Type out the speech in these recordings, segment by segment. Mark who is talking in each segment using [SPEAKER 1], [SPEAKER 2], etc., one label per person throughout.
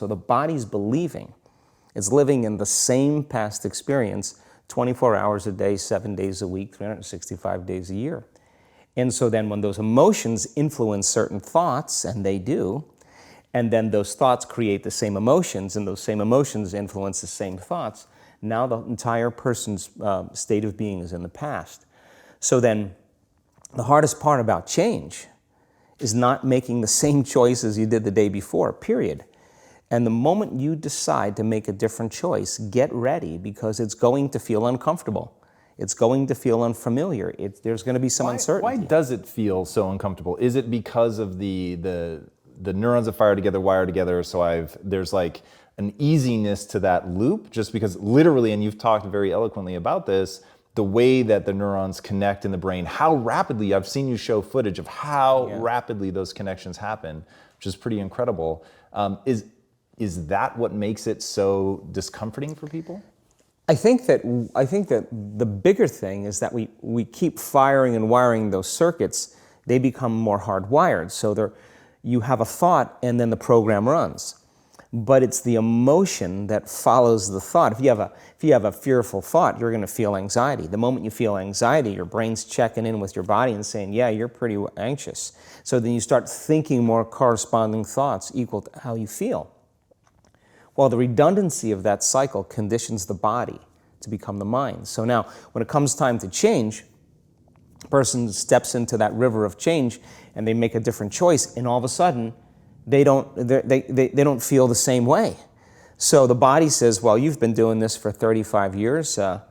[SPEAKER 1] So the body's believing it's living in the same past experience 24 hours a day, 7 days a week, 365 days a year. And so then when those emotions influence certain thoughts, and they do, and then those thoughts create the same emotions, and those same emotions influence the same thoughts, now the entire person's state of being is in the past. So then the hardest part about change is not making the same choices you did the day before, period. And the moment you decide to make a different choice, get ready, because it's going to feel uncomfortable. It's going to feel unfamiliar. There's going to be some uncertainty.
[SPEAKER 2] Why does it feel so uncomfortable? Is it because of the neurons that fire together, wire together, so there's like an easiness to that loop, just because literally, and you've talked very eloquently about this, the way that the neurons connect in the brain, how rapidly, I've seen you show footage of how rapidly those connections happen, which is pretty incredible. Is that what makes it so discomforting for people?
[SPEAKER 1] I think that the bigger thing is that we keep firing and wiring those circuits. They become more hardwired. So you have a thought, and then the program runs. But it's the emotion that follows the thought. If you have a fearful thought, you're going to feel anxiety. The moment you feel anxiety, your brain's checking in with your body and saying, yeah, you're pretty anxious. So then you start thinking more corresponding thoughts equal to how you feel. Well, the redundancy of that cycle conditions the body to become the mind. So now, when it comes time to change, a person steps into that river of change and they make a different choice, and all of a sudden, they don't feel the same way. So the body says, well, you've been doing this for 35 years. You're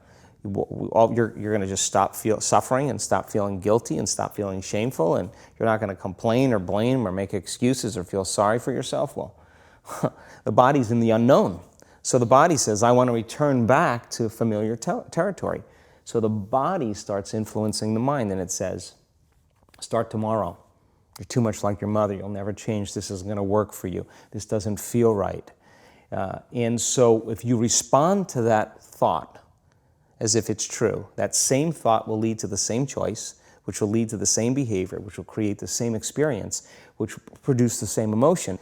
[SPEAKER 1] going to just stop suffering and stop feeling guilty and stop feeling shameful, and you're not going to complain or blame or make excuses or feel sorry for yourself. Well, the body's in the unknown. So the body says, I want to return back to familiar territory. So the body starts influencing the mind, and it says, start tomorrow. You're too much like your mother. You'll never change. This isn't going to work for you. This doesn't feel right. And so if you respond to that thought as if it's true, that same thought will lead to the same choice, which will lead to the same behavior, which will create the same experience, which will produce the same emotion.